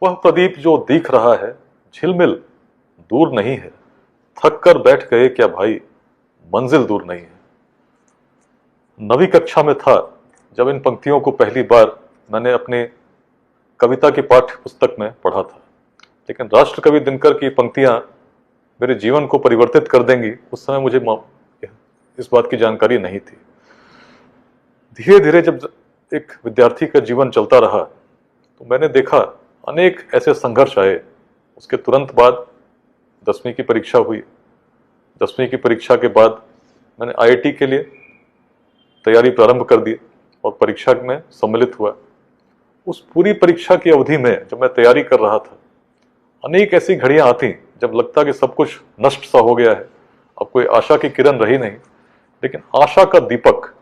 वह प्रदीप जो दिख रहा है झिलमिल दूर नहीं है, थक कर बैठ गए क्या भाई, मंजिल दूर नहीं है। नवी कक्षा में था जब इन पंक्तियों को पहली बार मैंने अपने कविता की पाठ्य पुस्तक में पढ़ा था, लेकिन राष्ट्रकवि दिनकर की पंक्तियां मेरे जीवन को परिवर्तित कर देंगी, उस समय मुझे इस बात की जानकारी नहीं थी। धीरे धीरे जब एक विद्यार्थी का जीवन चलता रहा तो मैंने देखा अनेक ऐसे संघर्ष आए। उसके तुरंत बाद 10वीं की परीक्षा हुई। 10वीं की परीक्षा के बाद मैंने आईआईटी के लिए तैयारी प्रारंभ कर दी और परीक्षा में सम्मिलित हुआ। उस पूरी परीक्षा की अवधि में जब मैं तैयारी कर रहा था, अनेक ऐसी घड़ियां आती जब लगता कि सब कुछ नष्ट सा हो गया है, अब कोई आशा की किरण रही नहीं। लेकिन आशा का दीपक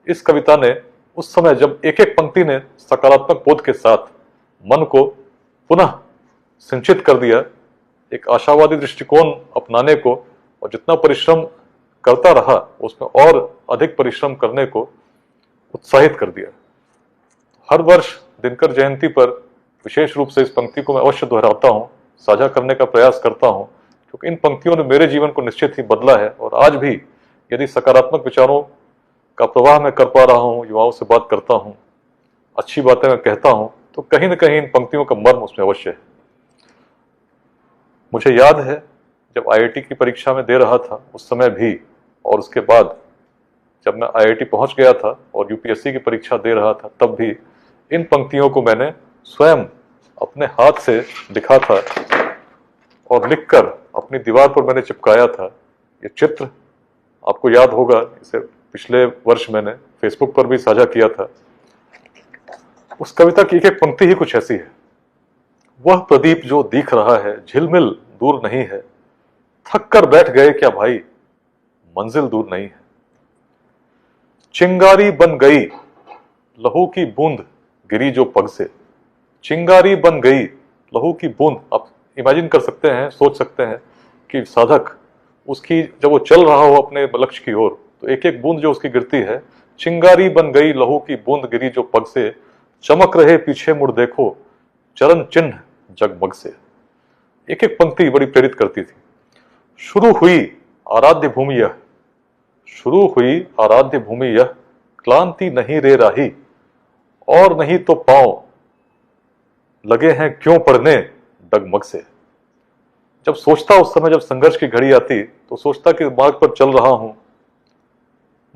इस कविता ने उस समय जब एक एक पंक्ति ने सकारात्मक बोध के साथ मन को पुनः सिंचित कर दिया, एक आशावादी दृष्टिकोण अपनाने को, और जितना परिश्रम करता रहा उसमें और अधिक परिश्रम करने को उत्साहित कर दिया। हर वर्ष दिनकर जयंती पर विशेष रूप से इस पंक्ति को मैं अवश्य दोहराता हूँ, साझा करने का प्रयास करता हूँ, क्योंकि इन पंक्तियों ने मेरे जीवन को निश्चित ही बदला है। और आज भी यदि सकारात्मक विचारों का प्रवाह मैं कर पा रहा हूँ, युवाओं से बात करता हूँ, अच्छी बातें मैं कहता हूँ, तो कहीं ना कहीं इन पंक्तियों का मर्म उसमें अवश्य है। मुझे याद है जब आईआईटी की परीक्षा में दे रहा था उस समय भी, और उसके बाद जब मैं आईआईटी पहुंच गया था और यूपीएससी की परीक्षा दे रहा था, तब भी इन पंक्तियों को मैंने स्वयं अपने हाथ से लिखा था और लिखकर अपनी दीवार पर मैंने चिपकाया था। ये चित्र आपको याद होगा, इसे पिछले वर्ष मैंने फेसबुक पर भी साझा किया था। उस कविता की एक एक पंक्ति ही कुछ ऐसी है। वह प्रदीप जो दिख रहा है झिलमिल दूर नहीं है, थक कर बैठ गए क्या भाई, मंजिल दूर नहीं है। चिंगारी बन गई लहू की बूंद गिरी जो पग से, चिंगारी बन गई लहू की बूंद। आप इमेजिन कर सकते हैं, सोच सकते हैं कि साधक उसकी जब वो चल रहा हो अपने लक्ष्य की ओर, तो एक एक बूंद जो उसकी गिरती है, चिंगारी बन गई लहू की बूंद गिरी जो पग से, चमक रहे पीछे मुड़ देखो चरण चिन्ह जगमग से। एक एक पंक्ति बड़ी प्रेरित करती थी। शुरू हुई आराध्य भूमि यह, शुरू हुई आराध्य भूमि यह, क्लांति नहीं रे राही, और नहीं तो पांव लगे हैं क्यों पढ़ने डगमग से। जब सोचता उस समय, जब संघर्ष की घड़ी आती, तो सोचता कि मार्ग पर चल रहा हूं,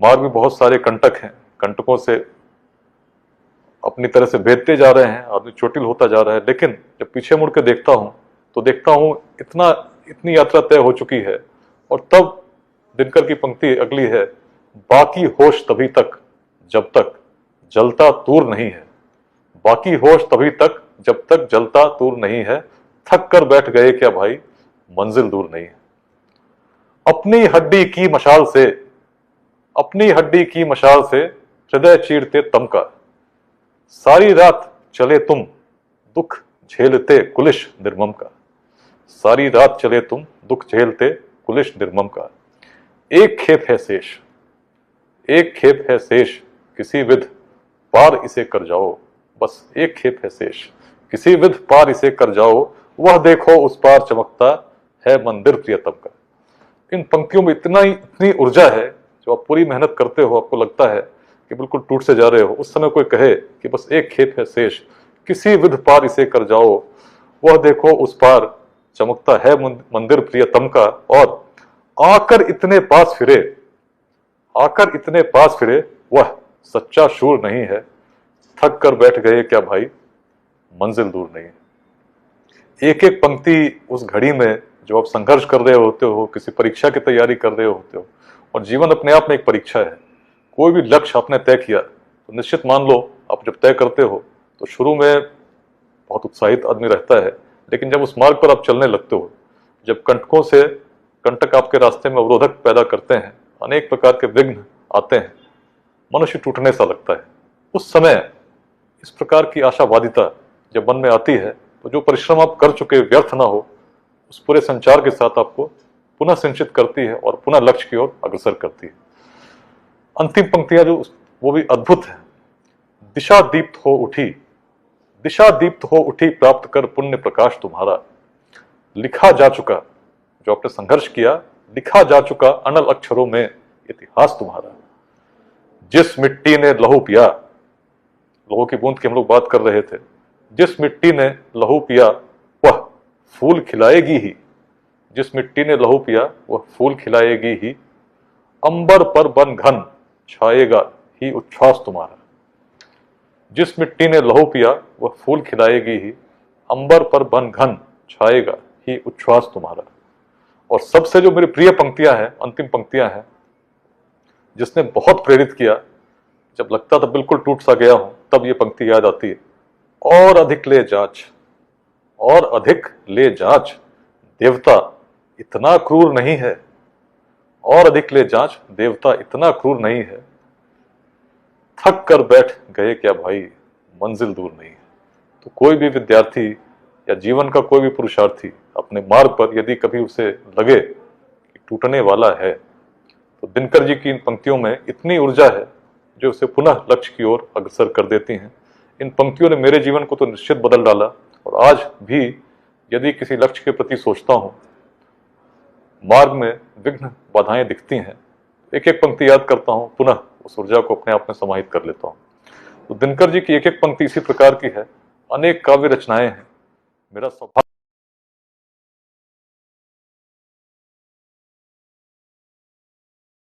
मार्ग में बहुत सारे कंटक हैं, कंटकों से अपनी तरह से भेदते जा रहे हैं, आदमी चोटिल होता जा रहा है। लेकिन जब पीछे मुड़ के देखता हूं तो देखता हूं इतनी यात्रा तय हो चुकी है। और तब दिनकर की पंक्ति अगली है, बाकी होश तभी तक जब तक जलता तूर नहीं है, बाकी होश तभी तक जब तक जलता तूर नहीं है, थक कर बैठ गए क्या भाई, मंजिल दूर नहीं है। अपनी हड्डी की मशाल से, अपनी हड्डी की मशाल से हृदय चीरते तम का, सारी रात चले तुम दुख झेलते कुलिश निर्मम का, सारी रात चले तुम दुख झेलते कुलिश निर्मम का। एक खेप है शेष, एक खेप है शेष, किसी विध पार इसे कर जाओ, बस एक खेप है शेष, किसी विध पार इसे कर जाओ, वह देखो उस पार चमकता है मंदिर प्रियतम का। इन पंक्तियों में इतनी ऊर्जा है, जो आप पूरी मेहनत करते हो आपको लगता है कि बिल्कुल टूट से जा रहे हो, उस समय कोई कहे कि बस एक खेप है शेष, किसी विध पार इसे कर जाओ, वह देखो उस पार चमकता है मंदिर प्रियतम का, और आकर इतने पास फिरे, आकर इतने पास फिरे, वह सच्चा शूर नहीं है, थक कर बैठ गए क्या भाई, मंजिल दूर नहीं है। एक एक पंक्ति उस घड़ी में जो आप संघर्ष कर रहे होते हो, किसी परीक्षा की तैयारी कर रहे होते हो, और जीवन अपने आप में एक परीक्षा है। कोई भी लक्ष्य आपने तय किया तो निश्चित मान लो, आप जब तय करते हो तो शुरू में बहुत उत्साहित आदमी रहता है, लेकिन जब उस मार्ग पर आप चलने लगते हो, जब कंटक आपके रास्ते में अवरोधक पैदा करते हैं, अनेक प्रकार के विघ्न आते हैं, मनुष्य टूटने सा लगता है। उस समय इस प्रकार की आशावादिता जब मन में आती है, तो जो परिश्रम आप कर चुके व्यर्थ ना हो, उस पूरे संचार के साथ आपको पुनः सिंचित करती है और पुनः लक्ष्य की ओर अग्रसर करती है। अंतिम पंक्तियां जो वो भी अद्भुत है। दिशा दीप्त हो उठी, दिशा दीप्त हो उठी प्राप्त कर पुण्य प्रकाश तुम्हारा। लिखा जा चुका, जो आपने संघर्ष किया, लिखा जा चुका अनल अक्षरों में इतिहास तुम्हारा। जिस मिट्टी ने लहू पिया, लहू की बूंद की हम लोग बात कर रहे थे, जिस मिट्टी ने लहू पिया वह फूल खिलाएगी ही। जिस मिट्टी ने लहू पिया वह फूल खिलाएगी ही। अंबर पर बन घन छाएगा ही उच्छ्वास तुम्हारा। जिस मिट्टी ने लहू पिया वह फूल खिलाएगी ही। अंबर पर बन घन छाएगा ही उच्छ्वास तुम्हारा। और सबसे जो मेरी प्रिय पंक्तियां हैं, अंतिम पंक्तियां हैं, जिसने बहुत प्रेरित किया, जब लगता था बिल्कुल टूट सा गया हूं, तब ये पंक्ति याद आती है। और अधिक ले जांच, और अधिक ले जांच, देवता इतना क्रूर नहीं है। और अधिक ले जांच, देवता इतना क्रूर नहीं है। थक कर बैठ गए क्या भाई, मंजिल दूर नहीं है। तो कोई भी विद्यार्थी या जीवन का कोई भी पुरुषार्थी अपने मार्ग पर यदि कभी उसे लगे कि टूटने वाला है, तो दिनकर जी की इन पंक्तियों में इतनी ऊर्जा है जो उसे पुनः लक्ष्य की ओर अग्रसर कर देती हैं। इन पंक्तियों ने मेरे जीवन को तो निश्चित बदल डाला, और आज भी यदि किसी लक्ष्य के प्रति सोचता हूं, मार्ग में विघ्न बाधाएं दिखती हैं, एक एक पंक्ति याद करता हूं, पुनः उस ऊर्जा को अपने आप में समाहित कर लेता हूं। तो दिनकर जी की एक एक पंक्ति इसी प्रकार की है। अनेक काव्य रचनाएं हैं। मेरा सौभाग्य